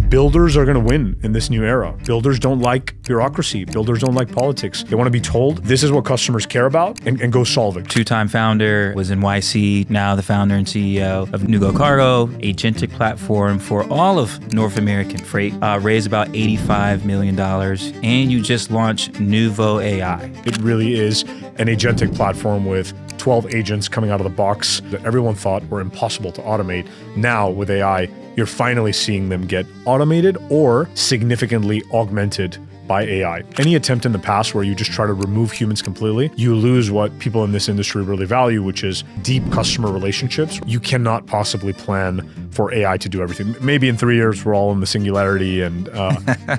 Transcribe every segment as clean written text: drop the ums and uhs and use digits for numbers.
builders are going to win in this new era. Builders don't like bureaucracy. Builders don't like politics. They want to be told this is what customers care about and go solve it. Two-time founder, was in YC, now the founder and CEO of Nuvocargo, agentic platform for all of North American freight, raised about $85 million, and you just launched Nuvo AI. It really is an agentic platform with 12 agents coming out of the box that everyone thought were impossible to automate. Now with AI, you're finally seeing them get automated or significantly augmented by AI. Any attempt in the past where you just try to remove humans completely, you lose what people in this industry really value, which is deep customer relationships. You cannot possibly plan for AI to do everything. Maybe in 3 years, we're all in the singularity and,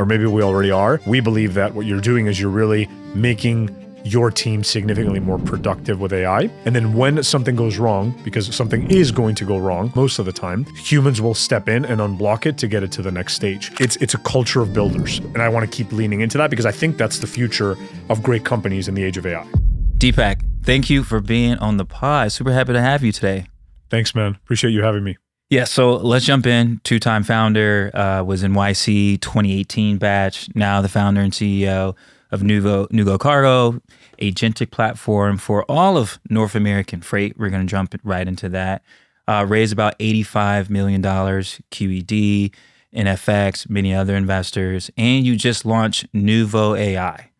or maybe we already are. We believe that what you're doing is you're really making your team significantly more productive with AI. And then when something goes wrong, because something is going to go wrong most of the time, humans will step in and unblock it to get it to the next stage. It's a culture of builders. And I want to keep leaning into that because I think that's the future of great companies in the age of AI. Deepak, thank you for being on the pod. Super happy to have you today. Thanks, man. Appreciate you having me. Yeah, so let's jump in. Two-time founder, was in YC 2018 batch, now the founder and CEO of Nuvocargo, agentic platform for all of North American freight. We're going to jump right into that. Raised about $85 million, QED, NFX, many other investors, and you just launched Nuvo AI.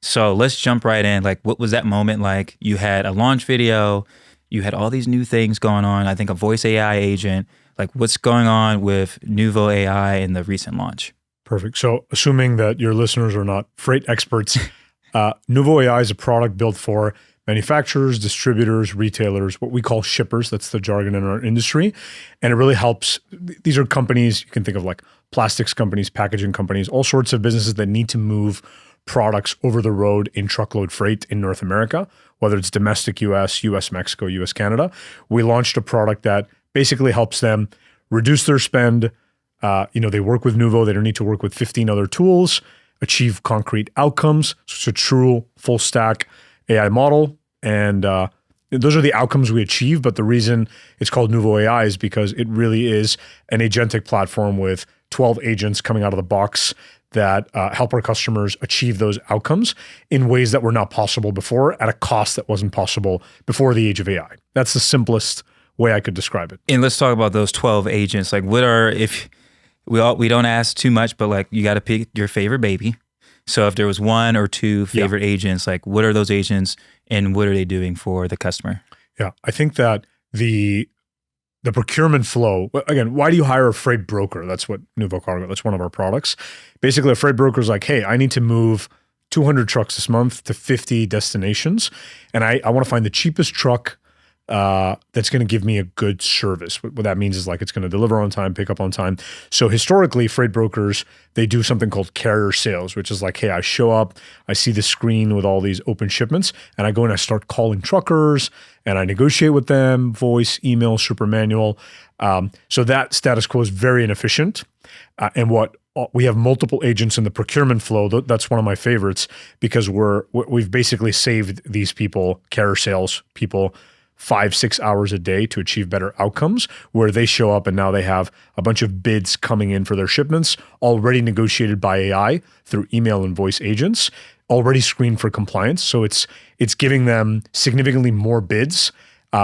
So let's jump right in. Like, what was that moment like? You had a launch video, you had all these new things going on. I think a voice AI agent. Like, what's going on with Nuvo AI in the recent launch? Perfect. So assuming that your listeners are not freight experts, Nuvo AI is a product built for manufacturers, distributors, retailers, what we call shippers. That's the jargon in our industry. And it really helps. These are companies, you can think of like plastics companies, packaging companies, all sorts of businesses that need to move products over the road in truckload freight in North America, whether it's domestic US, US Mexico, US Canada. We launched a product that basically helps them reduce their spend. They work with Nuvo. They don't need to work with 15 other tools, achieve concrete outcomes. So it's a true full stack AI model. And those are the outcomes we achieve. But the reason it's called Nuvo AI is because it really is an agentic platform with 12 agents coming out of the box that help our customers achieve those outcomes in ways that were not possible before at a cost that wasn't possible before the age of AI. That's the simplest way I could describe it. And let's talk about those 12 agents. Like, what are, if we don't ask too much, but like, you got to pick your favorite baby. So if there was one or two favorite agents, like, what are those agents and what are they doing for the customer? Yeah, I think that the procurement flow, again, why do you hire a freight broker? That's what Nuvocargo, that's one of our products. Basically, a freight broker is like, hey, I need to move 200 trucks this month to 50 destinations. And I want to find the cheapest truck that's going to give me a good service. What that means is like it's going to deliver on time, pick up on time. So historically, freight brokers, they do something called carrier sales, which is like, hey, I show up, I see the screen with all these open shipments, and I go and I start calling truckers and I negotiate with them, voice, email, super manual. So that status quo is very inefficient. And we have multiple agents in the procurement flow. That's one of my favorites because we've basically saved these people, carrier sales people, 5-6 hours a day to achieve better outcomes, where they show up and now they have a bunch of bids coming in for their shipments already negotiated by AI through email and voice agents, already screened for compliance. So it's giving them significantly more bids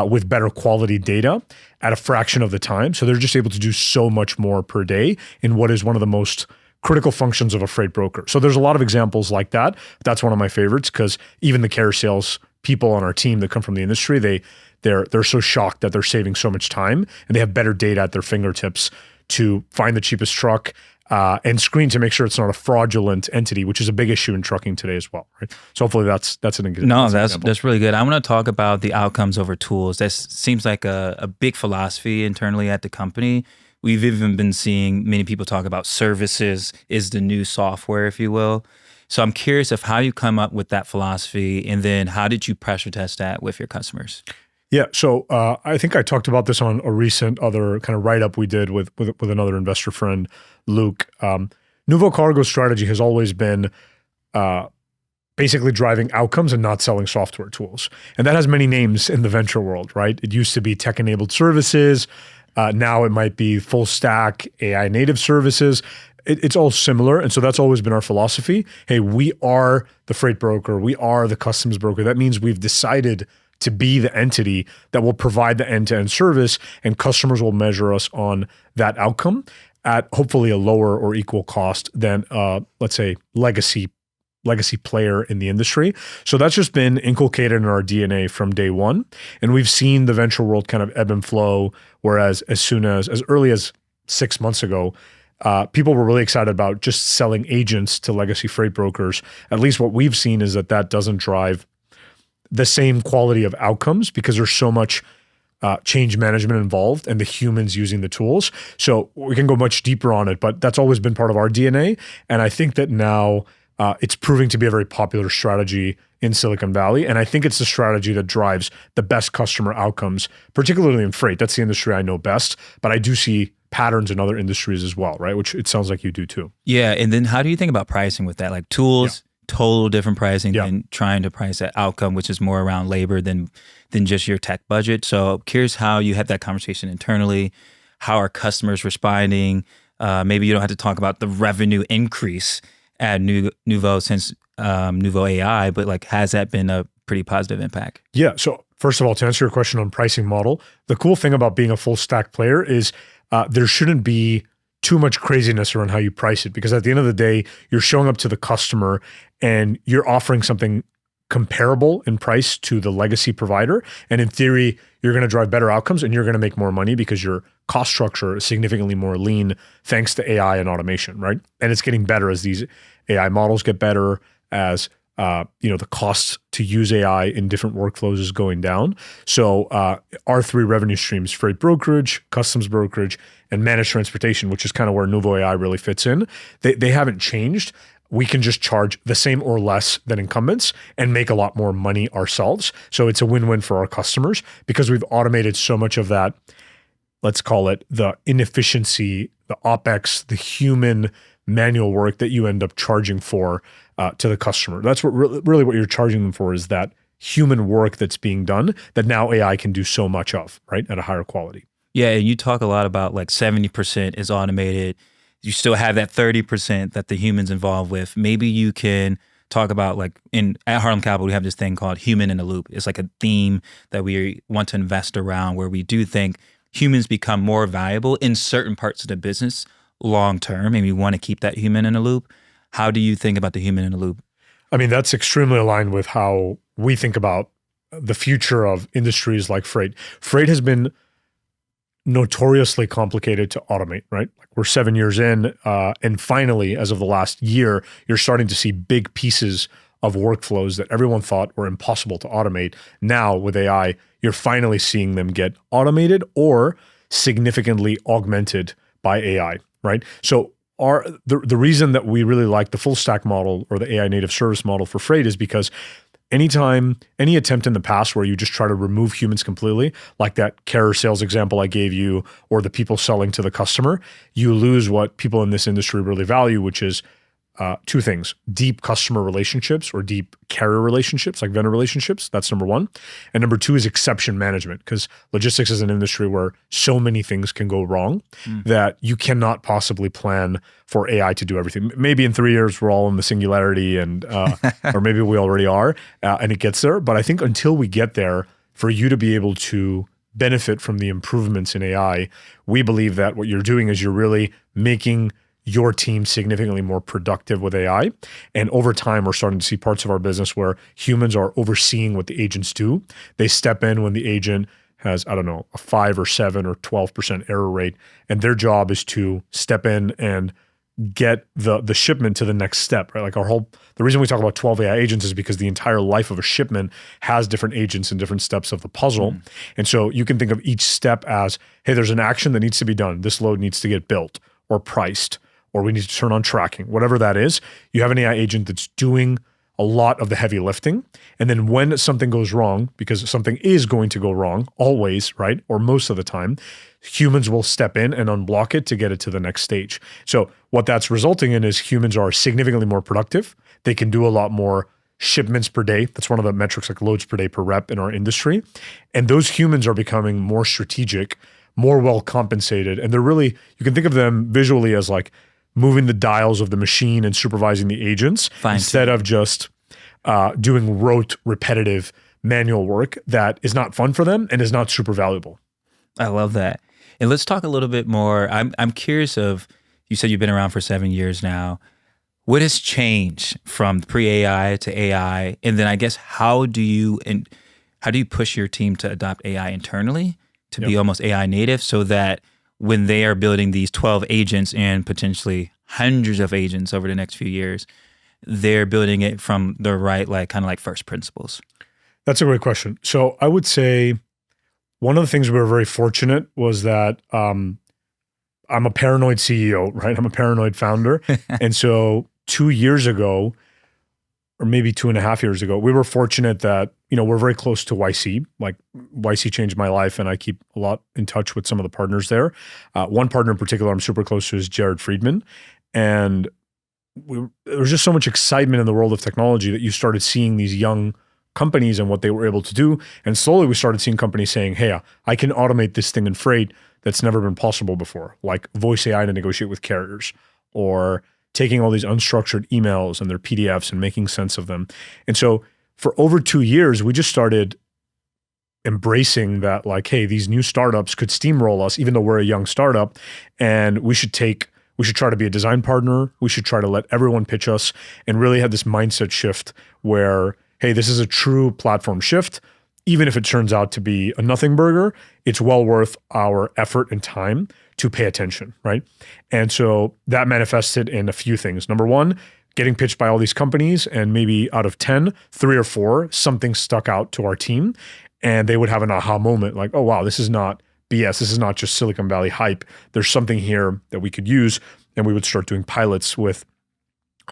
with better quality data at a fraction of the time. So they're just able to do so much more per day in what is one of the most critical functions of a freight broker. So there's a lot of examples like that. That's one of my favorites because even the carrier sales people on our team that come from the industry, they're so shocked that they're saving so much time and they have better data at their fingertips to find the cheapest truck and screen to make sure it's not a fraudulent entity, which is a big issue in trucking today as well, right? So hopefully that's an example. No, that's really good. I want to talk about the outcomes over tools. That seems like a big philosophy internally at the company. We've even been seeing many people talk about services is the new software, if you will. So I'm curious of how you come up with that philosophy, and then how did you pressure test that with your customers? Yeah, so I think I talked about this on a recent other kind of write-up we did with another investor friend, Luke. Nuvocargo's strategy has always been basically driving outcomes and not selling software tools. And that has many names in the venture world, right? It used to be tech-enabled services. Now it might be full stack AI native services. It's all similar. And so that's always been our philosophy. Hey, we are the freight broker. We are the customs broker. That means we've decided to be the entity that will provide the end-to-end service, and customers will measure us on that outcome at hopefully a lower or equal cost than, let's say, legacy player in the industry. So that's just been inculcated in our DNA from day one. And we've seen the venture world kind of ebb and flow, whereas as early as 6 months ago, people were really excited about just selling agents to legacy freight brokers. At least what we've seen is that doesn't drive the same quality of outcomes because there's so much change management involved and the humans using the tools. So we can go much deeper on it, but that's always been part of our DNA. And I think that now it's proving to be a very popular strategy in Silicon Valley. And I think it's the strategy that drives the best customer outcomes, particularly in freight. That's the industry I know best, but I do see patterns in other industries as well, right? Which it sounds like you do too. Yeah. And then how do you think about pricing with that? Like tools, total different pricing than trying to price that outcome, which is more around labor than just your tech budget. So curious how you had that conversation internally. How are customers responding? Maybe you don't have to talk about the revenue increase at Nuvo since Nuvo AI, but like, has that been a pretty positive impact? Yeah. So first of all, to answer your question on pricing model, the cool thing about being a full stack player is there shouldn't be too much craziness around how you price it, because at the end of the day, you're showing up to the customer and you're offering something comparable in price to the legacy provider. And in theory, you're going to drive better outcomes and you're going to make more money because your cost structure is significantly more lean thanks to AI and automation, right? And it's getting better as these AI models get better, as the cost to use AI in different workflows is going down. So our three revenue streams, freight brokerage, customs brokerage, and managed transportation, which is kind of where Nuvo AI really fits in, they haven't changed. We can just charge the same or less than incumbents and make a lot more money ourselves. So it's a win-win for our customers because we've automated so much of that, let's call it the inefficiency, the OpEx, the human manual work that you end up charging for to the customer. That's what really what you're charging them for, is that human work that's being done that now AI can do so much of, right, at a higher quality. Yeah, and you talk a lot about like 70% is automated. You still have that 30% that the humans involved with. Maybe you can talk about, like, at Harlem Capital, we have this thing called human in the loop. It's like a theme that we want to invest around, where we do think humans become more valuable in certain parts of the business long term, and we want to keep that human in the loop. How do you think about the human in the loop? I mean, that's extremely aligned with how we think about the future of industries like freight. Freight has been notoriously complicated to automate, right? Like, we're 7 years in, and finally, as of the last year, you're starting to see big pieces of workflows that everyone thought were impossible to automate. Now with AI, you're finally seeing them get automated or significantly augmented by AI, right? So the reason that we really like the full stack model or the AI native service model for freight is because any attempt in the past where you just try to remove humans completely, like that carrier sales example I gave you, or the people selling to the customer, you lose what people in this industry really value, which is two things: deep customer relationships or deep carrier relationships, like vendor relationships. That's number one. And number two is exception management, because logistics is an industry where so many things can go wrong that you cannot possibly plan for AI to do everything. Maybe in 3 years, we're all in the singularity, and or maybe we already are, and it gets there. But I think until we get there, for you to be able to benefit from the improvements in AI, we believe that what you're doing is you're really making your team significantly more productive with AI. And over time, we're starting to see parts of our business where humans are overseeing what the agents do. They step in when the agent has, I don't know, a 5 or 7 or 12% error rate. And their job is to step in and get the shipment to the next step, right? Like the reason we talk about 12 AI agents is because the entire life of a shipment has different agents and different steps of the puzzle. And so you can think of each step as, hey, there's an action that needs to be done. This load needs to get built or priced, or we need to turn on tracking, whatever that is. You have an AI agent that's doing a lot of the heavy lifting. And then when something goes wrong, because something is going to go wrong always, right? Or most of the time, humans will step in and unblock it to get it to the next stage. So what that's resulting in is humans are significantly more productive. They can do a lot more shipments per day. That's one of the metrics, like loads per day per rep in our industry. And those humans are becoming more strategic, more well compensated. And they're really, you can think of them visually as like moving the dials of the machine and supervising the agents instead of just doing rote, repetitive manual work that is not fun for them and is not super valuable. I love that. And let's talk a little bit more. I'm curious of, you said you've been around for 7 years now. What has changed from pre-AI to AI? And then I guess how do you push your team to adopt AI internally to be almost AI native so that when they are building these 12 agents and potentially hundreds of agents over the next few years, they're building it from the right, like kind of like first principles? That's a great question. So I would say one of the things we were very fortunate was that I'm a paranoid CEO, right? I'm a paranoid founder. And so 2 years ago, or maybe 2.5 years ago, we were fortunate that, we're very close to YC. Like YC changed my life and I keep a lot in touch with some of the partners there. One partner in particular I'm super close to is Jared Friedman. And there was just so much excitement in the world of technology that you started seeing these young companies and what they were able to do. And slowly we started seeing companies saying, hey, I can automate this thing in freight that's never been possible before, like voice AI to negotiate with carriers, or taking all these unstructured emails and their PDFs and making sense of them. And so for over 2 years, we just started embracing that, like, hey, these new startups could steamroll us, even though we're a young startup, and we should try to be a design partner. We should try to let everyone pitch us and really have this mindset shift where, hey, this is a true platform shift. Even if it turns out to be a nothing burger, it's well worth our effort and time to pay attention, right? And so that manifested in a few things. Number one, getting pitched by all these companies, and maybe out of 10, 3 or 4, something stuck out to our team, and they would have an aha moment like, oh wow, this is not BS. This is not just Silicon Valley hype. There's something here that we could use. And we would start doing pilots with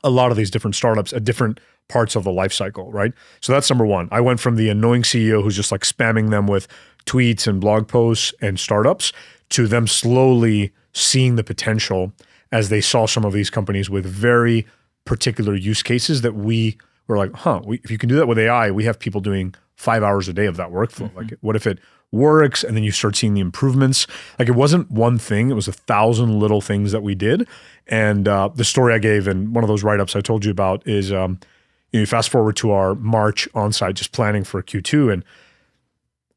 a lot of these different startups at different parts of the life cycle, right? So that's number one. I went from the annoying CEO who's just like spamming them with tweets and blog posts and startups to them slowly seeing the potential as they saw some of these companies with very particular use cases that we were like, if you can do that with AI, we have people doing 5 hours a day of that workflow. Mm-hmm. Like, what if it works? And then you start seeing the improvements. Like, it wasn't one thing, it was 1,000 little things that we did. And the story I gave in one of those write-ups I told you about is, you fast forward to our March onsite, just planning for Q2, and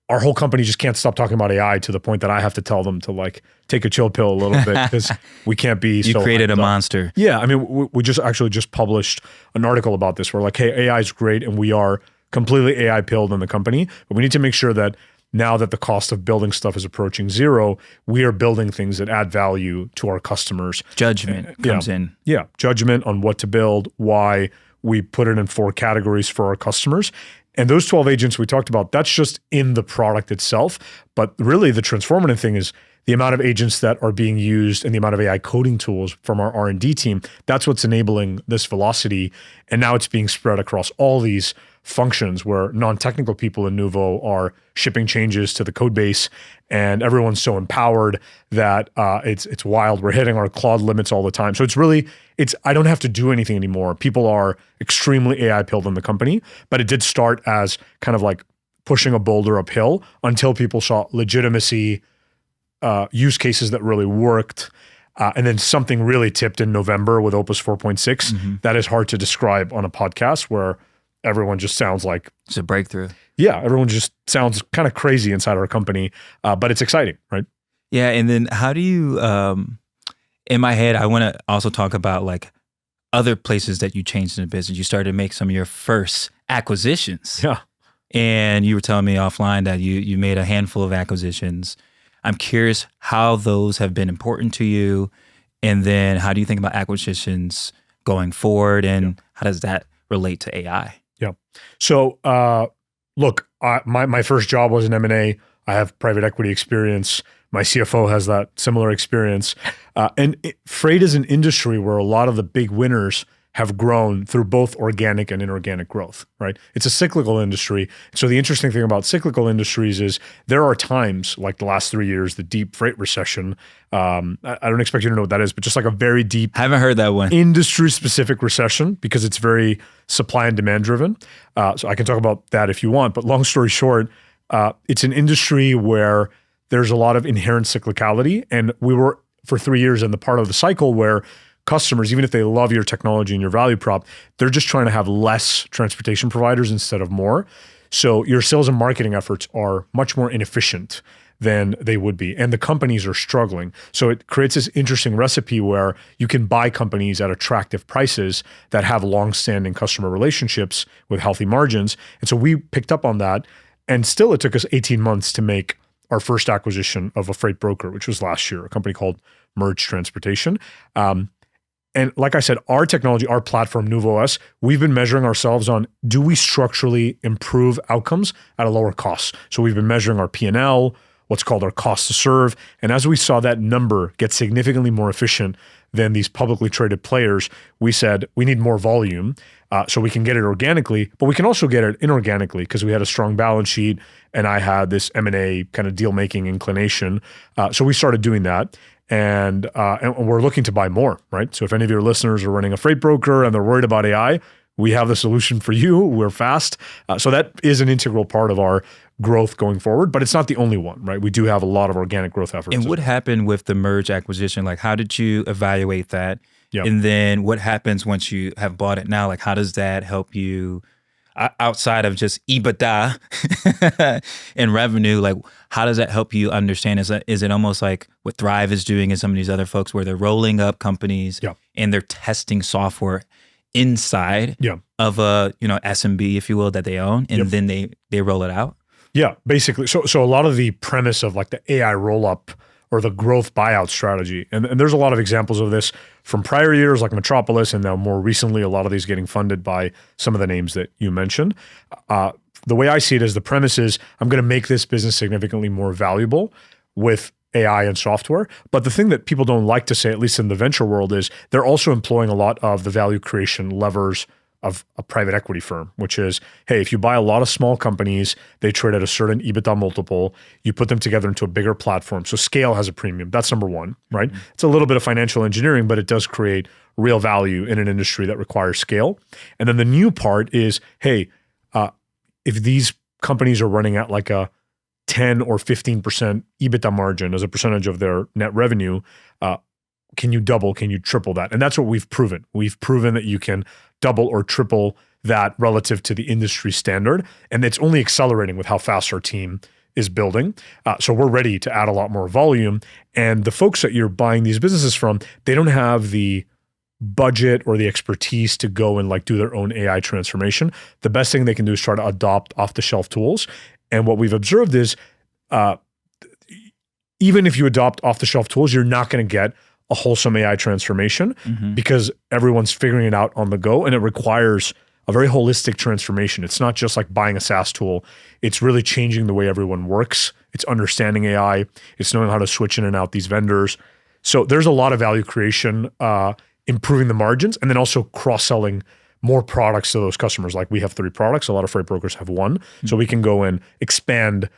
our whole company just can't stop talking about AI to the point that I have to tell them to like take a chill pill a little bit because we can't be You created a monster. Yeah, I mean, we just actually just published an article about this. We're like, hey, AI is great, and we are completely AI pilled in the company, but we need to make sure that now that the cost of building stuff is approaching zero, we are building things that add value to our customers. Judgment comes in. Yeah, judgment on what to build, why. We put it in 4 categories for our customers. And those 12 agents we talked about, that's just in the product itself. But really the transformative thing is the amount of agents that are being used and the amount of AI coding tools from our R&D team. That's what's enabling this velocity. And now it's being spread across all these functions where non-technical people in Nuvo are shipping changes to the code base, and everyone's so empowered that it's wild. We're hitting our Claude limits all the time. So I don't have to do anything anymore. People are extremely AI pilled in the company, but it did start as kind of like pushing a boulder uphill until people saw legitimacy, use cases that really worked. And then something really tipped in November with Opus 4.6. Mm-hmm. That is hard to describe on a podcast where everyone just sounds like it's a breakthrough. Yeah, everyone just sounds kind of crazy inside our company, but it's exciting, right? Yeah, and then how do you? In my head, I want to also talk about like other places that you changed in the business. You started to make some of your first acquisitions. Yeah, and you were telling me offline that you made a handful of acquisitions. I'm curious how those have been important to you, and then how do you think about acquisitions going forward, and how does that relate to AI? Yeah. So, look, my first job was in M&A. I have private equity experience. My CFO has that similar experience. Freight is an industry where a lot of the big winners have grown through both organic and inorganic growth, right? It's a cyclical industry. So the interesting thing about cyclical industries is there are times like the last 3 years, the deep freight recession. I don't expect you to know what that is, but just like a very deep, haven't heard that one, industry specific recession, because it's very supply and demand driven. So I can talk about that if you want, but long story short, it's an industry where there's a lot of inherent cyclicality. And we were for 3 years in the part of the cycle where customers, even if they love your technology and your value prop, they're just trying to have less transportation providers instead of more. So your sales and marketing efforts are much more inefficient than they would be. And the companies are struggling. So it creates this interesting recipe where you can buy companies at attractive prices that have long-standing customer relationships with healthy margins. And so we picked up on that. And still it took us 18 months to make our first acquisition of a freight broker, which was last year, a company called Merge Transportation. And like I said, our technology, our platform, Nuvo OS, we've been measuring ourselves on, do we structurally improve outcomes at a lower cost? So we've been measuring our P&L, what's called our cost to serve. And as we saw that number get significantly more efficient than these publicly traded players, we said we need more volume so we can get it organically, but we can also get it inorganically because we had a strong balance sheet and I had this M&A kind of deal-making inclination. So we started doing that. And we're looking to buy more, right? So if any of your listeners are running a freight broker and they're worried about AI, we have the solution for you. We're fast. So that is an integral part of our growth going forward, but it's not the only one, right? We do have a lot of organic growth efforts. And what happened with the Merge acquisition? Like, how did you evaluate that? Yep. And then what happens once you have bought it now? Like, how does that help you outside of just EBITDA and revenue? Like, how does that help you understand? Is it almost like what Thrive is doing and some of these other folks where they're rolling up companies and they're testing software inside of a SMB, if you will, that they own, and then they roll it out? Yeah, basically. So a lot of the premise of like the AI roll-up or the growth buyout strategy, and there's a lot of examples of this from prior years like Metropolis, and now more recently, a lot of these getting funded by some of the names that you mentioned. The way I see it is the premise is I'm going to make this business significantly more valuable with AI and software. But the thing that people don't like to say, at least in the venture world, is they're also employing a lot of the value creation levers of a private equity firm, which is, hey, if you buy a lot of small companies, they trade at a certain EBITDA multiple, you put them together into a bigger platform. So scale has a premium. That's number one, right? Mm-hmm. It's a little bit of financial engineering, but it does create real value in an industry that requires scale. And then the new part is, hey, if these companies are running at like a 10 or 15% EBITDA margin as a percentage of their net revenue, can you double, can you triple that? And that's what we've proven. We've proven that you can double or triple that relative to the industry standard. And it's only accelerating with how fast our team is building. So we're ready to add a lot more volume. And the folks that you're buying these businesses from, they don't have the budget or the expertise to go and like do their own AI transformation. The best thing they can do is try to adopt off-the-shelf tools. And what we've observed is even if you adopt off-the-shelf tools, you're not going to get a wholesome AI transformation because everyone's figuring it out on the go, and it requires a very holistic transformation. It's not just like buying a SaaS tool. It's really changing the way everyone works. It's understanding AI. It's knowing how to switch in and out these vendors. So there's a lot of value creation, improving the margins, and then also cross-selling more products to those customers. Like we have 3 products. A lot of freight brokers have 1. So we can go and expand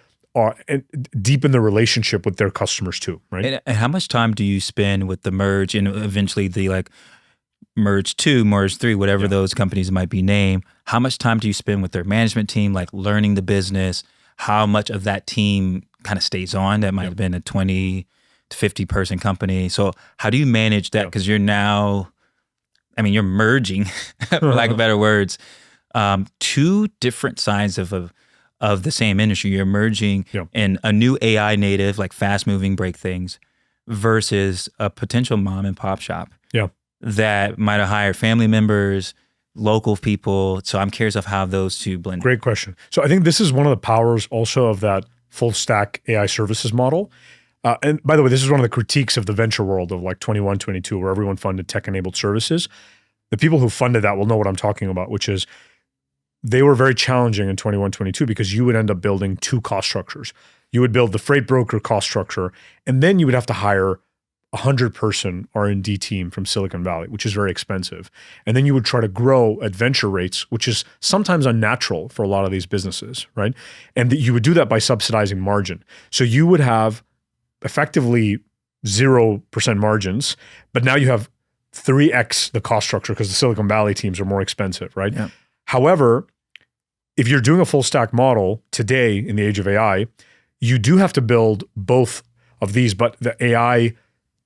and deepen the relationship with their customers too, right? And how much time do you spend with the Merge and eventually the like Merge 2, Merge 3, whatever those companies might be named? How much time do you spend with their management team, like learning the business? How much of that team kind of stays on? That might have been a 20 to 50 person company. So how do you manage that? Because you're now, I mean, you're merging, for lack of better words, 2 different sides of the same industry. You're merging in a new AI native, like fast moving break things, versus a potential mom and pop shop that might have hired family members, local people. So I'm curious of how those 2 blend. Great question. So I think this is one of the powers also of that full stack AI services model. And by the way, this is one of the critiques of the venture world of like 21, 22, where everyone funded tech-enabled services. The people who funded that will know what I'm talking about, which is they were very challenging in 21, 22 because you would end up building 2 cost structures. You would build the freight broker cost structure, and then you would have to hire a 100-person R&D team from Silicon Valley, which is very expensive. And then you would try to grow at venture rates, which is sometimes unnatural for a lot of these businesses, right? And you would do that by subsidizing margin. So you would have effectively 0% margins, but now you have 3x the cost structure because the Silicon Valley teams are more expensive, right? However, if you're doing a full stack model today in the age of AI, you do have to build both of these, but the AI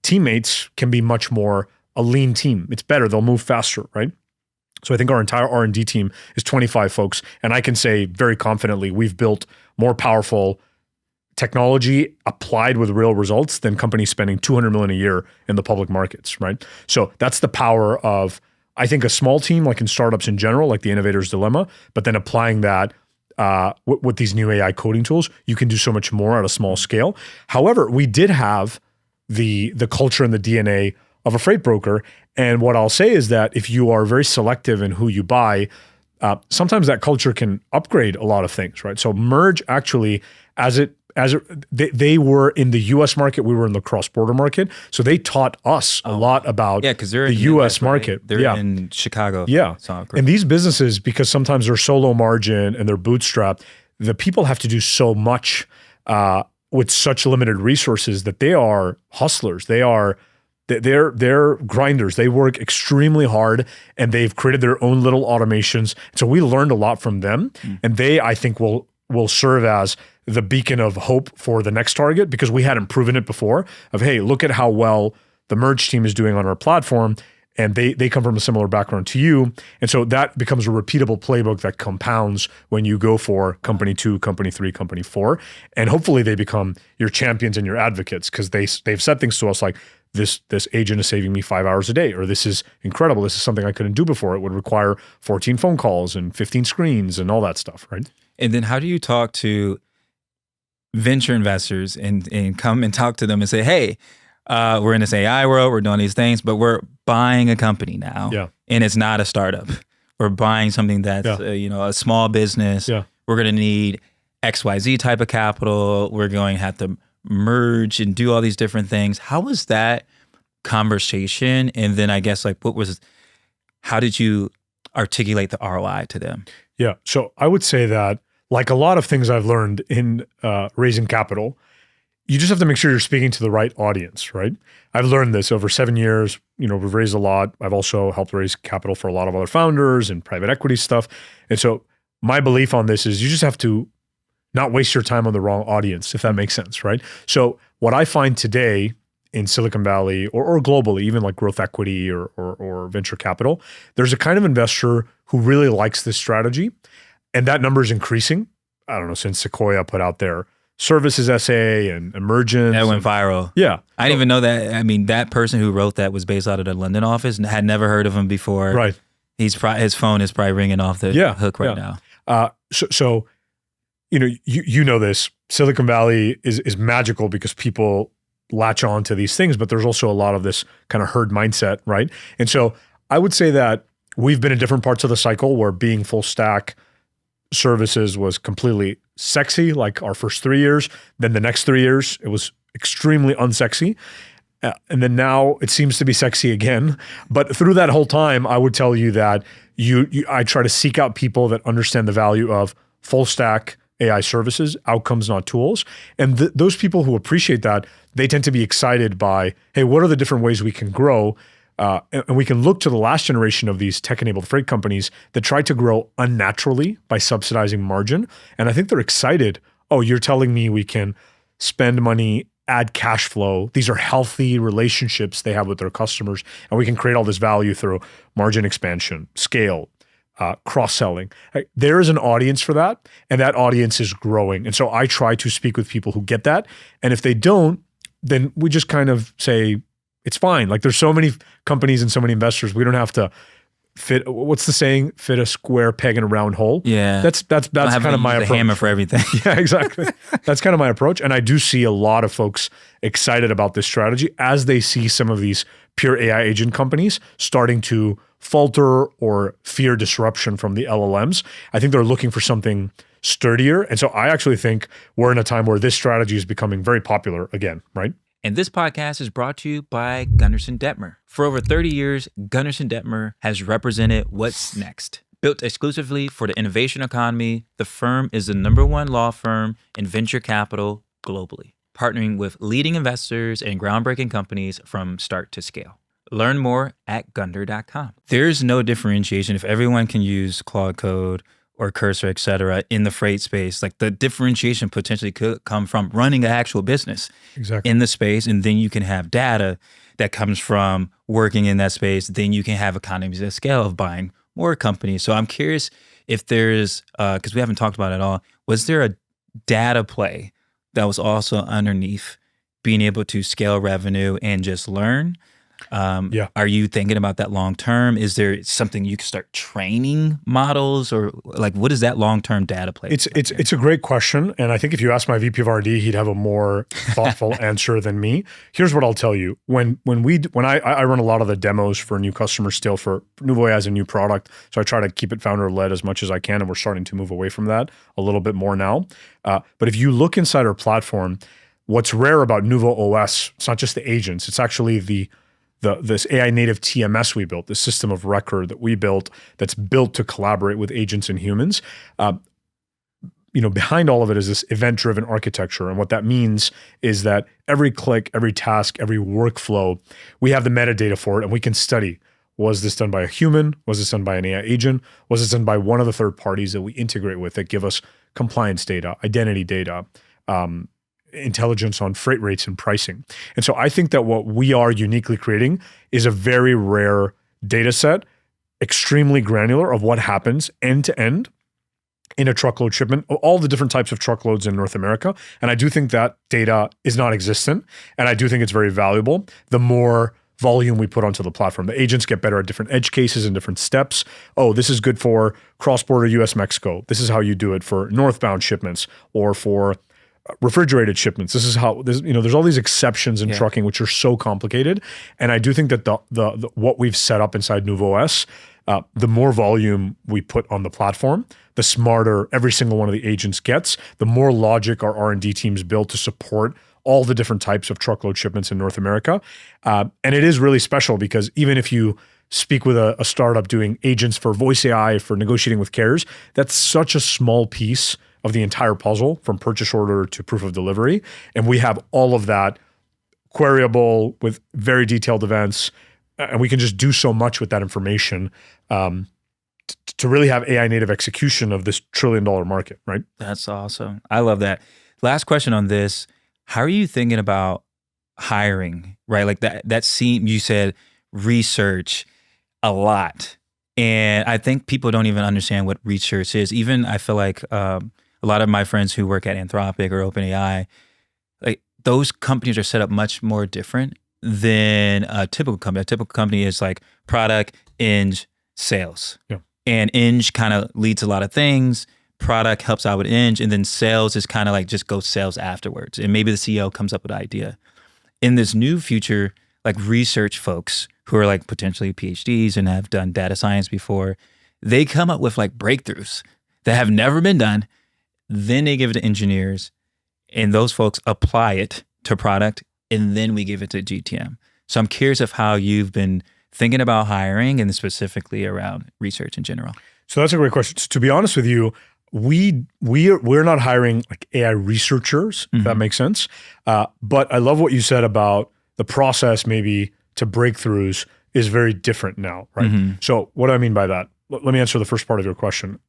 teammates can be much more a lean team. It's better. They'll move faster, right? So I think our entire R&D team is 25 folks. And I can say very confidently, we've built more powerful technology applied with real results than companies spending $200 million a year in the public markets, right? So that's the power of, I think, a small team, like in startups in general, like the innovator's dilemma, but then applying that with these new AI coding tools, you can do so much more at a small scale. However, we did have the culture and the DNA of a freight broker. And what I'll say is that if you are very selective in who you buy, sometimes that culture can upgrade a lot of things, right? So Merge actually, they were in the U.S. market, we were in the cross-border market, so they taught us a lot about because they're the in U.S. right? market. They're in Chicago. Yeah, So, and these businesses, because sometimes they're solo margin and they're bootstrapped, the people have to do so much with such limited resources that they are hustlers. They're grinders. They work extremely hard and they've created their own little automations. So we learned a lot from them, and they, I think, will serve as the beacon of hope for the next target, because we hadn't proven it before of, hey, look at how well the Merge team is doing on our platform. And they come from a similar background to you. And so that becomes a repeatable playbook that compounds when you go for company 2, company 3, company 4. And hopefully they become your champions and your advocates, because they've said things to us like, this agent is saving me 5 hours a day, or this is incredible. This is something I couldn't do before. It would require 14 phone calls and 15 screens and all that stuff, right? And then how do you talk to venture investors and come and talk to them and say, hey, we're in this AI world, we're doing these things, but we're buying a company now, and it's not a startup. We're buying something that's a small business. Yeah. We're going to need XYZ type of capital. We're going to have to merge and do all these different things. How was that conversation? And then I guess how did you articulate the ROI to them? Yeah. So I would say that, like a lot of things I've learned in raising capital, you just have to make sure you're speaking to the right audience, right? I've learned this over 7 years. We've raised a lot. I've also helped raise capital for a lot of other founders and private equity stuff. And so my belief on this is you just have to not waste your time on the wrong audience, if that makes sense, right? So what I find today in Silicon Valley or globally, even like growth equity or venture capital, there's a kind of investor who really likes this strategy. And that number is increasing. I don't know, since Sequoia put out their services essay and emergence. That went viral. Yeah. I didn't even know that. I mean, that person who wrote that was based out of the London office and had never heard of him before. Right. His phone is probably ringing off the hook right now. So you know this. Silicon Valley is magical because people latch on to these things, but there's also a lot of this kind of herd mindset, right? And so I would say that we've been in different parts of the cycle where being full stack services was completely sexy, like our first 3 years. Then the next 3 years, it was extremely unsexy. And then now it seems to be sexy again. But through that whole time, I would tell you that I try to seek out people that understand the value of full stack AI services, outcomes, not tools. And those people who appreciate that, they tend to be excited by, hey, what are the different ways we can grow? And we can look to the last generation of these tech-enabled freight companies that tried to grow unnaturally by subsidizing margin. And I think they're excited. Oh, you're telling me we can spend money, add cash flow. These are healthy relationships they have with their customers. And we can create all this value through margin expansion, scale, cross-selling. There is an audience for that, and that audience is growing. And so I try to speak with people who get that. And if they don't, then we just kind of say, it's fine. Like there's so many companies and so many investors, we don't have to fit, what's the saying? Fit a square peg in a round hole. Yeah. That's kind of my approach. Hammer for everything. Yeah, exactly. That's kind of my approach. And I do see a lot of folks excited about this strategy as they see some of these pure AI agent companies starting to falter or fear disruption from the LLMs. I think they're looking for something sturdier. And so I actually think we're in a time where this strategy is becoming very popular again, right? And this podcast is brought to you by Gunderson Detmer. For over 30 years, Gunderson Detmer has represented what's next. Built exclusively for the innovation economy, the firm is the #1 law firm in venture capital globally, partnering with leading investors and groundbreaking companies from start to scale. Learn more at gunder.com. There's no differentiation if everyone can use Claude Code or Cursor, et cetera, in the freight space. Like the differentiation potentially could come from running an actual business Exactly. in the space. And then you can have data that comes from working in that space. Then you can have economies of scale of buying more companies. So I'm curious if there's, because we haven't talked about it at all, was there a data play that was also underneath being able to scale revenue and just learn? Yeah. Are you thinking about that long term? Is there something you can start training models, or like what is that long term data play? It's a great question, and I think if you ask my VP of R&D, he'd have a more thoughtful answer than me. Here's what I'll tell you: when I run a lot of the demos for new customers still for Nuvo AI as a new product, so I try to keep it founder led as much as I can, and we're starting to move away from that a little bit more now. But if you look inside our platform, what's rare about Nuvo OS, it's not just the agents; it's actually this AI native TMS we built, the system of record that we built that's built to collaborate with agents and humans. Behind all of it is this event-driven architecture. And what that means is that every click, every task, every workflow, we have the metadata for it and we can study. Was this done by a human? Was this done by an AI agent? Was this done by one of the third parties that we integrate with that give us compliance data, identity data, intelligence on freight rates and pricing? And so I think that what we are uniquely creating is a very rare data set, extremely granular of what happens end to end in a truckload shipment, all the different types of truckloads in North America. And I do think that data is non-existent. And I do think it's very valuable. The more volume we put onto the platform, the agents get better at different edge cases and different steps. Oh, this is good for cross-border US-Mexico. This is how you do it for northbound shipments or for refrigerated shipments. This is how there's all these exceptions in trucking, which are so complicated. And I do think that the what we've set up inside Nuvo OS, the more volume we put on the platform, the smarter every single one of the agents gets, the more logic our R&D teams build to support all the different types of truckload shipments in North America. And it is really special because even if you speak with a startup doing agents for voice AI, for negotiating with carriers, that's such a small piece of the entire puzzle from purchase order to proof of delivery. And we have all of that queryable with very detailed events. And we can just do so much with that information to really have AI native execution of this $1 trillion market, right? That's awesome. I love that. Last question on this. How are you thinking about hiring, right? Like you said research a lot. And I think people don't even understand what research is. Even I feel like a lot of my friends who work at Anthropic or OpenAI, like those companies are set up much more different than a typical company. A typical company is like product, eng, sales. Yeah. And eng kind of leads a lot of things. Product helps out with eng, and then sales is kind of like just go sales afterwards. And maybe the CEO comes up with an idea. In this new future, like research folks who are like potentially PhDs and have done data science before, they come up with like breakthroughs that have never been done. Then they give it to engineers, and those folks apply it to product, and then we give it to GTM. So I'm curious of how you've been thinking about hiring and specifically around research in general. So that's a great question. So to be honest with you, we're not hiring like AI researchers, if that makes sense. But I love what you said about the process maybe to breakthroughs is very different now, right? So what do I mean by that? Let me answer the first part of your question.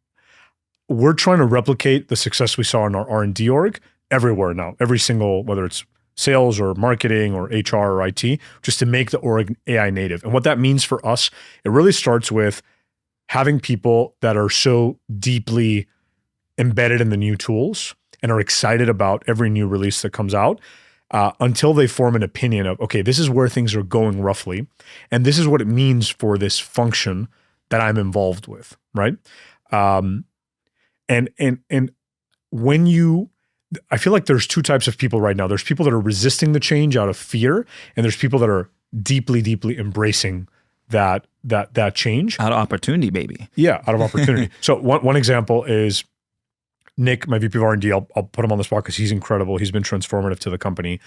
We're trying to replicate the success we saw in our R&D org everywhere now, every single, whether it's sales or marketing or HR or IT, just to make the org AI native. And what that means for us, it really starts with having people that are so deeply embedded in the new tools and are excited about every new release that comes out until they form an opinion of, okay, this is where things are going roughly, and this is what it means for this function that I'm involved with, right? And when I feel like there's two types of people right now. There's people that are resisting the change out of fear, and there's people that are deeply, deeply embracing that change. Out of opportunity, baby. Yeah, out of opportunity. So one example is Nick, my VP of R&D. I'll put him on the spot because he's incredible. He's been transformative to the company.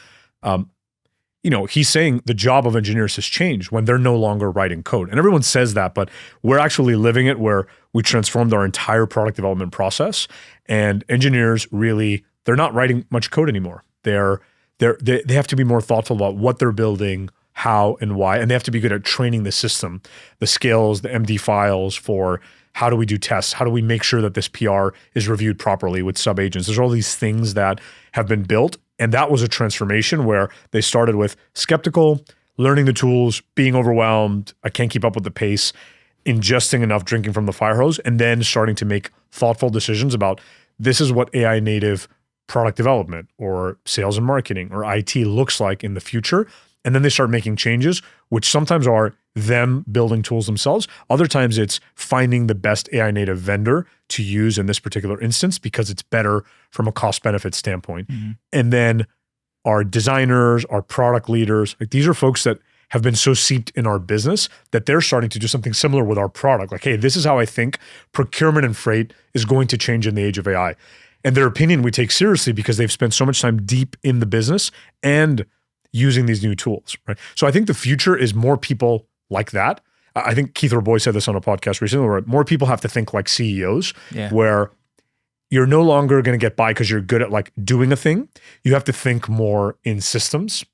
He's saying the job of engineers has changed when they're no longer writing code. And everyone says that, but we're actually living it where we transformed our entire product development process, and engineers really, they're not writing much code anymore. They have to be more thoughtful about what they're building, how and why, and they have to be good at training the system, the skills, the MD files for how do we do tests? How do we make sure that this PR is reviewed properly with sub-agents? There's all these things that have been built. And that was a transformation where they started with skeptical, learning the tools, being overwhelmed, I can't keep up with the pace, ingesting enough, drinking from the fire hose, and then starting to make thoughtful decisions about this is what AI native product development or sales and marketing or IT looks like in the future. And then they start making changes, which sometimes are them building tools themselves. Other times it's finding the best AI native vendor to use in this particular instance because it's better from a cost benefit standpoint. And then our designers, our product leaders, like these are folks that have been so seeped in our business that they're starting to do something similar with our product. Like, hey, this is how I think procurement and freight is going to change in the age of AI. And their opinion we take seriously because they've spent so much time deep in the business and using these new tools, right? So I think the future is more people like that. I think Keith Roboy said this on a podcast recently, where more people have to think like CEOs, where you're no longer going to get by because you're good at like doing a thing. You have to think more in systems.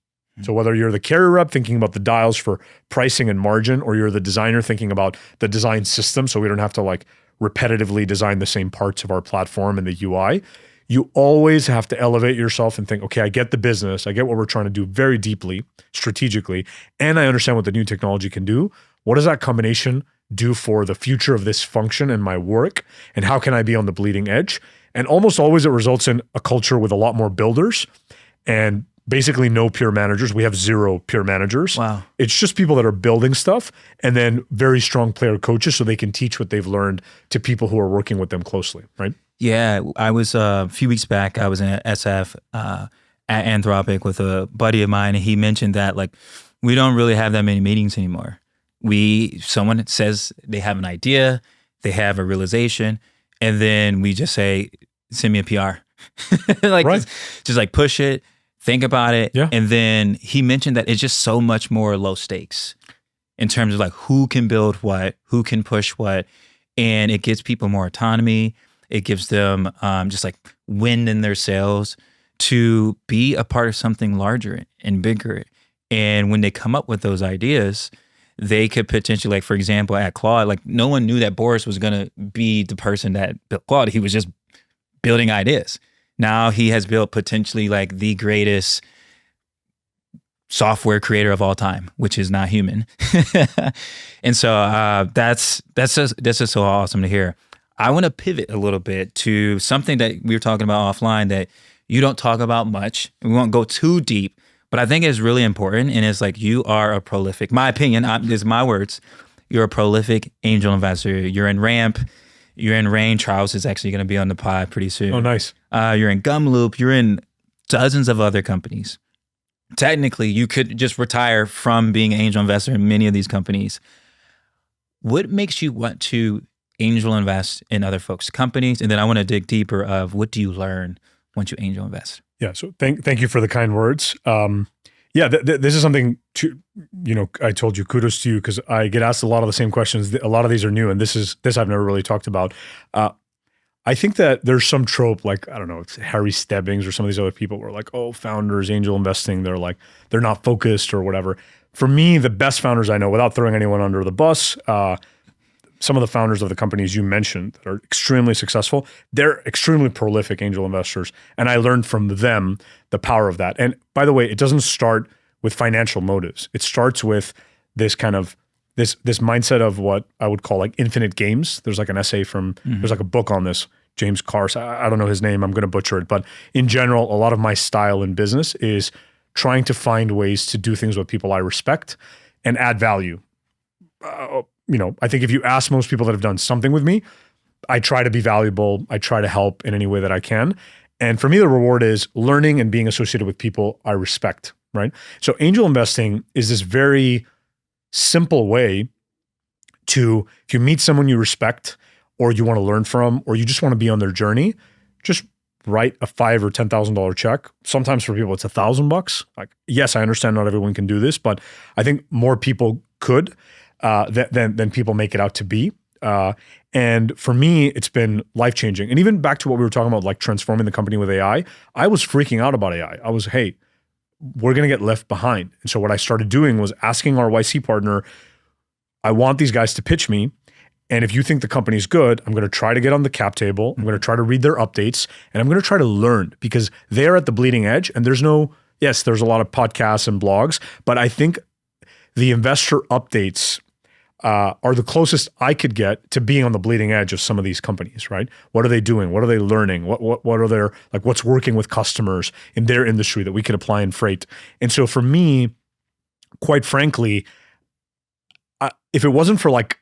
So whether you're the carrier rep thinking about the dials for pricing and margin, or you're the designer thinking about the design system so we don't have to like repetitively design the same parts of our platform and the UI, you always have to elevate yourself and think, okay, I get the business, I get what we're trying to do very deeply, strategically, and I understand what the new technology can do. What does that combination do for the future of this function and my work? And how can I be on the bleeding edge? And almost always it results in a culture with a lot more builders and basically no peer managers. We have 0 peer managers. Wow. It's just people that are building stuff and then very strong player coaches so they can teach what they've learned to people who are working with them closely, right? Yeah, I was a few weeks back, I was in SF at Anthropic with a buddy of mine, and he mentioned that like we don't really have that many meetings anymore. Someone says they have an idea, they have a realization, and then we just say, send me a PR. Like right. just like push it, think about it. Yeah. And then he mentioned that it's just so much more low stakes in terms of like who can build what, who can push what, and it gives people more autonomy. It gives them just like wind in their sails to be a part of something larger and bigger. And when they come up with those ideas, they could potentially, like for example, at Claude, like no one knew that Boris was going to be the person that built Claude. He was just building ideas. Now he has built potentially like the greatest software creator of all time, which is not human. And so that's just so awesome to hear. I want to pivot a little bit to something that we were talking about offline that you don't talk about much. We won't go too deep, but I think it's really important. And it's like you are a prolific, my opinion, these are my words, you're a prolific angel investor. You're in Ramp, you're in Rain. Charles is actually going to be on the pod pretty soon. Oh, nice. You're in Gumloop, you're in dozens of other companies. Technically, you could just retire from being an angel investor in many of these companies. What makes you want to angel invest in other folks' companies? And then I want to dig deeper of what do you learn once you angel invest? Yeah. So thank you for the kind words. This is something I told you, kudos to you, because I get asked a lot of the same questions. A lot of these are new, and this I've never really talked about. I think that there's some trope, like, I don't know, it's Harry Stebbings or some of these other people were like, oh, founders, angel investing, they're not focused or whatever. For me, the best founders I know, without throwing anyone under the bus, some of the founders of the companies you mentioned that are extremely successful, they're extremely prolific angel investors. And I learned from them the power of that. And by the way, it doesn't start with financial motives. It starts with this kind of, this mindset of what I would call like infinite games. There's like an essay there's like a book on this, James Carse. I don't know his name, I'm going to butcher it. But in general, a lot of my style in business is trying to find ways to do things with people I respect and add value. I think if you ask most people that have done something with me, I try to be valuable. I try to help in any way that I can. And for me, the reward is learning and being associated with people I respect, right? So angel investing is this very simple way to, if you meet someone you respect or you want to learn from, or you just want to be on their journey, just write a $5,000 or $10,000 check. Sometimes for people, it's $1,000. Like, yes, I understand not everyone can do this, but I think more people could than people make it out to be. And for me, it's been life-changing. And even back to what we were talking about, like transforming the company with AI, I was freaking out about AI. I was, hey, we're going to get left behind. And so what I started doing was asking our YC partner, I want these guys to pitch me. And if you think the company's good, I'm going to try to get on the cap table. I'm going to try to read their updates, and I'm going to try to learn, because they're at the bleeding edge. And there's a lot of podcasts and blogs, but I think the investor updates are the closest I could get to being on the bleeding edge of some of these companies, right? What are they doing? What are they learning? What are their, like, what's working with customers in their industry that we could apply in freight? And so for me, quite frankly, if it wasn't for, like,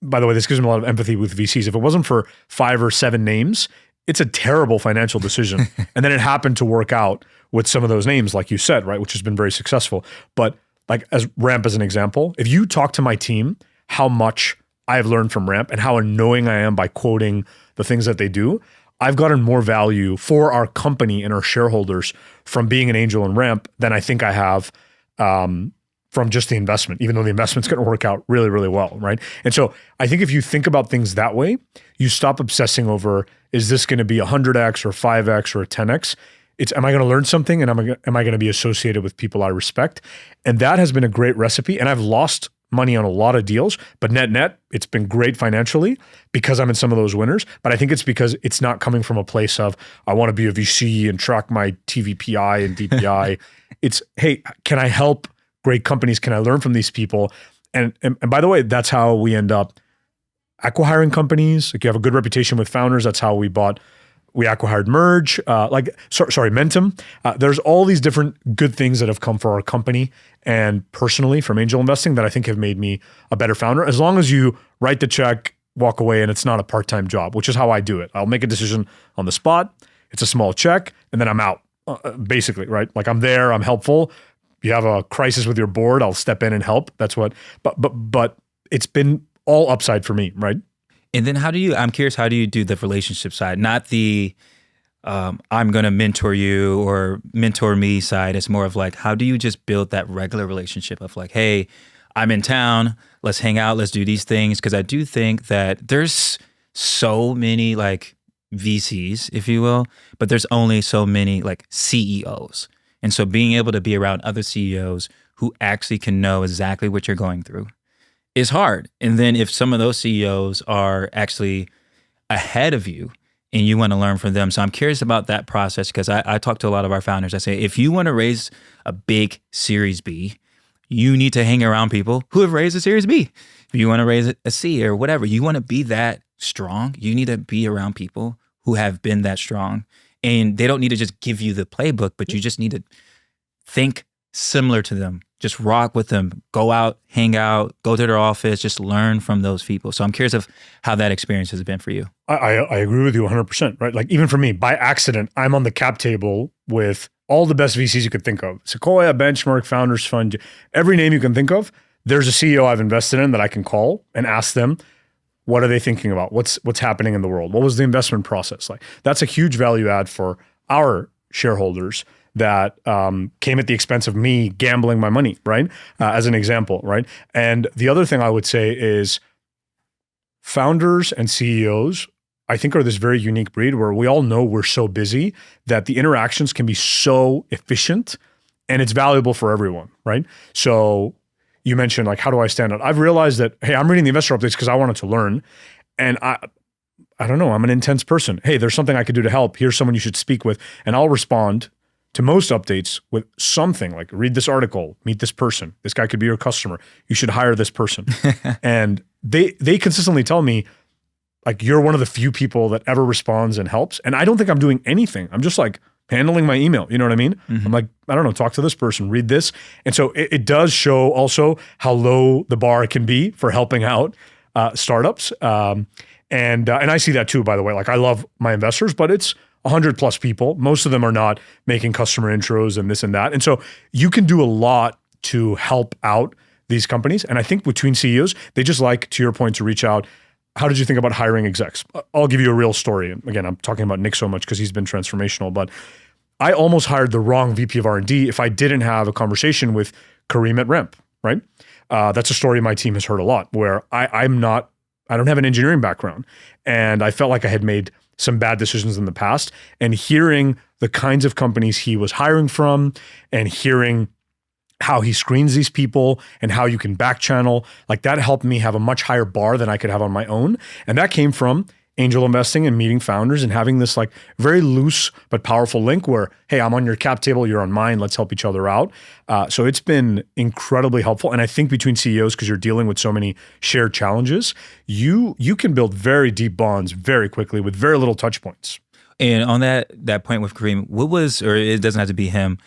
by the way, this gives me a lot of empathy with VCs. If it wasn't for 5 or 7 names, it's a terrible financial decision. And then it happened to work out with some of those names, like you said, right, which has been very successful. But like, as Ramp as an example, if you talk to my team, how much I've learned from Ramp and how annoying I am by quoting the things that they do, I've gotten more value for our company and our shareholders from being an angel in Ramp than I think I have from just the investment, even though the investment's going to work out really, really well, right? And so I think if you think about things that way, you stop obsessing over, is this going to be 100x or 5x or a 10x? It's, am I going to learn something, and am I going to be associated with people I respect? And that has been a great recipe. And I've lost money on a lot of deals, but net, it's been great financially because I'm in some of those winners. But I think it's because it's not coming from a place of, I want to be a VC and track my TVPI and DPI. It's, hey, can I help great companies? Can I learn from these people? And by the way, that's how we end up acqui-hiring companies. Like, you have a good reputation with founders. That's how we acqui-hired Merge, Mentum. There's all these different good things that have come for our company and personally from angel investing that I think have made me a better founder. As long as you write the check, walk away, and it's not a part-time job, which is how I do it. I'll make a decision on the spot. It's a small check, and then I'm out, basically, right? Like, I'm there, I'm helpful. You have a crisis with your board, I'll step in and help. That's what, but it's been all upside for me, right? And then I'm curious, how do you do the relationship side? Not the, I'm going to mentor you or mentor me side. It's more of like, how do you just build that regular relationship of like, hey, I'm in town, let's hang out, let's do these things. Because I do think that there's so many like VCs, if you will, but there's only so many like CEOs. And so being able to be around other CEOs who actually can know exactly what you're going through is hard. And then if some of those CEOs are actually ahead of you and you want to learn from them. So I'm curious about that process, because I talk to a lot of our founders. I say, if you want to raise a big Series B, you need to hang around people who have raised a Series B. If you want to raise a C or whatever, you want to be that strong, you need to be around people who have been that strong. And they don't need to just give you the playbook, but you just need to think similar to them. Just rock with them, go out, hang out, go to their office, just learn from those people. So I'm curious of how that experience has been for you. I agree with you 100%, right? Like, even for me, by accident, I'm on the cap table with all the best VCs you could think of. Sequoia, Benchmark, Founders Fund, every name you can think of. There's a CEO I've invested in that I can call and ask them, what are they thinking about? What's happening in the world? What was the investment process like? That's a huge value add for our shareholders that came at the expense of me gambling my money, right? As an example, right? And the other thing I would say is founders and CEOs, I think, are this very unique breed where we all know we're so busy that the interactions can be so efficient and it's valuable for everyone, right? So you mentioned, like, how do I stand out? I've realized that, hey, I'm reading the investor updates because I wanted to learn. And I don't know, I'm an intense person. Hey, there's something I could do to help. Here's someone you should speak with. And I'll respond to most updates with something like, read this article, meet this person. This guy could be your customer. You should hire this person. And they consistently tell me, like, you're one of the few people that ever responds and helps. And I don't think I'm doing anything. I'm just like handling my email. You know what I mean? Mm-hmm. I'm like, I don't know, talk to this person, read this. And so it does show also how low the bar can be for helping out startups. And I see that too, by the way. Like, I love my investors, but it's 100 plus people. Most of them are not making customer intros and this and that. And so you can do a lot to help out these companies. And I think between CEOs, they just like, to your point, to reach out. How did you think about hiring execs? I'll give you a real story. And again, I'm talking about Nick so much because he's been transformational, but I almost hired the wrong VP of R&D if I didn't have a conversation with Kareem at Ramp, right? That's a story my team has heard a lot, where I don't have an engineering background. And I felt like I had made some bad decisions in the past, and hearing the kinds of companies he was hiring from and hearing how he screens these people and how you can back channel. Like that helped me have a much higher bar than I could have on my own. And that came from angel investing and meeting founders and having this like very loose but powerful link where, hey, I'm on your cap table, you're on mine, let's help each other out. So it's been incredibly helpful. And I think between CEOs, because you're dealing with so many shared challenges, you can build very deep bonds very quickly with very little touch points. And on that point with Kareem, what was, or it doesn't have to be him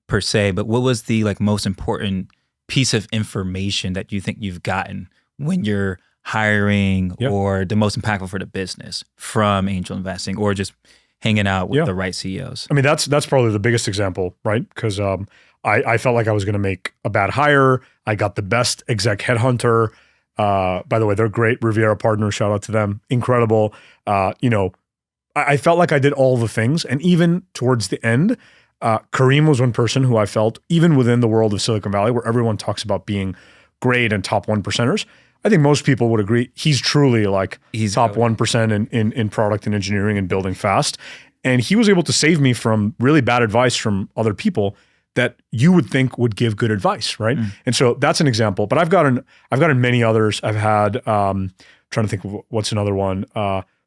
per se, but what was the like most important piece of information that you think you've gotten when you're hiring or the most impactful for the business from angel investing or just hanging out with the right CEOs? I mean, that's probably the biggest example, right? Because I felt like I was going to make a bad hire. I got the best exec headhunter. By the way, they're great. Riviera Partners, shout out to them. Incredible. I felt like I did all the things. And even towards the end, Kareem was one person who I felt, even within the world of Silicon Valley, where everyone talks about being great and top 1%ers, I think most people would agree he's truly like top 1% in product and engineering and building fast. And he was able to save me from really bad advice from other people that you would think would give good advice, right? And so that's an example. But I've gotten many others. I've had trying to think of what's another one.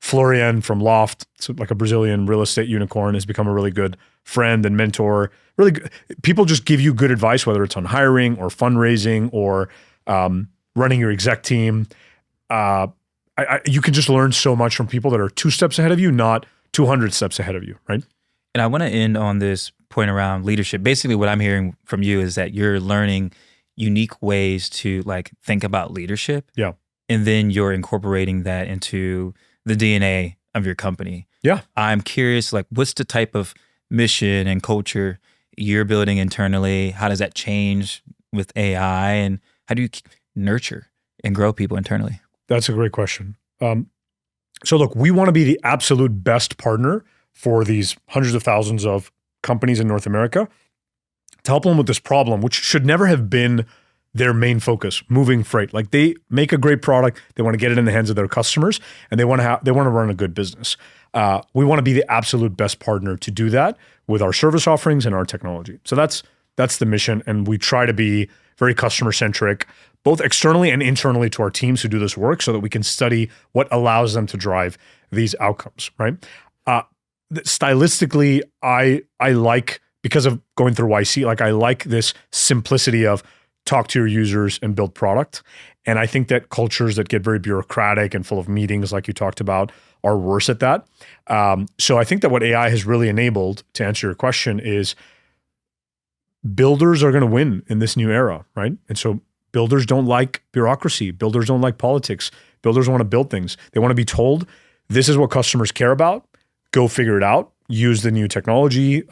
Florian from Loft, so like a Brazilian real estate unicorn, has become a really good friend and mentor. Really good. People just give you good advice, whether it's on hiring or fundraising or running your exec team. You can just learn so much from people that are 2 steps ahead of you, not 200 steps ahead of you, right? And I want to end on this point around leadership. Basically, what I'm hearing from you is that you're learning unique ways to like think about leadership. Yeah. And then you're incorporating that into the DNA of your company. Yeah. I'm curious, like, what's the type of mission and culture you're building internally? How does that change with AI? And how do you nurture and grow people internally? That's a great question. So look, we want to be the absolute best partner for these hundreds of thousands of companies in North America to help them with this problem, which should never have been their main focus, moving freight. Like they make a great product, they want to get it in the hands of their customers, and they want to run a good business. We want to be the absolute best partner to do that with our service offerings and our technology. So that's the mission, and we try to be very customer centric, both externally and internally to our teams who do this work, so that we can study what allows them to drive these outcomes. Right? Stylistically, I like, because of going through YC, like I like this simplicity of talk to your users and build product. And I think that cultures that get very bureaucratic and full of meetings, like you talked about, are worse at that. So I think that what AI has really enabled, to answer your question, is builders are going to win in this new era, right? And so builders don't like bureaucracy. Builders don't like politics. Builders want to build things. They want to be told, this is what customers care about. Go figure it out. Use the new technology.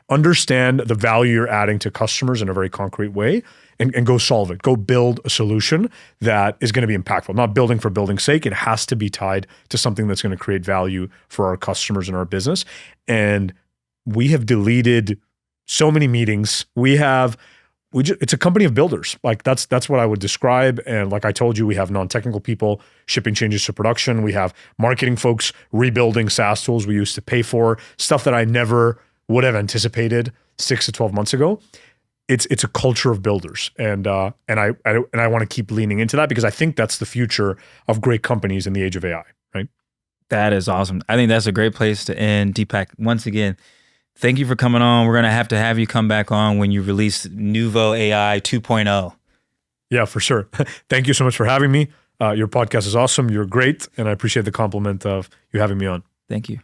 Understand the value you're adding to customers in a very concrete way, and go solve it. Go build a solution that is going to be impactful. Not building for building's sake. It has to be tied to something that's going to create value for our customers and our business. And we have deleted so many meetings. It's a company of builders. Like that's what I would describe. And like I told you, we have non-technical people shipping changes to production. We have marketing folks rebuilding SaaS tools we used to pay for, stuff that I never would have anticipated 6 to 12 months ago. It's a culture of builders, and I want to keep leaning into that because I think that's the future of great companies in the age of AI. Right? That is awesome. I think that's a great place to end. Deepak, once again, thank you for coming on. We're gonna have to have you come back on when you release Nuvo AI 2.0. Yeah, for sure. Thank you so much for having me. Your podcast is awesome. You're great, and I appreciate the compliment of you having me on. Thank you.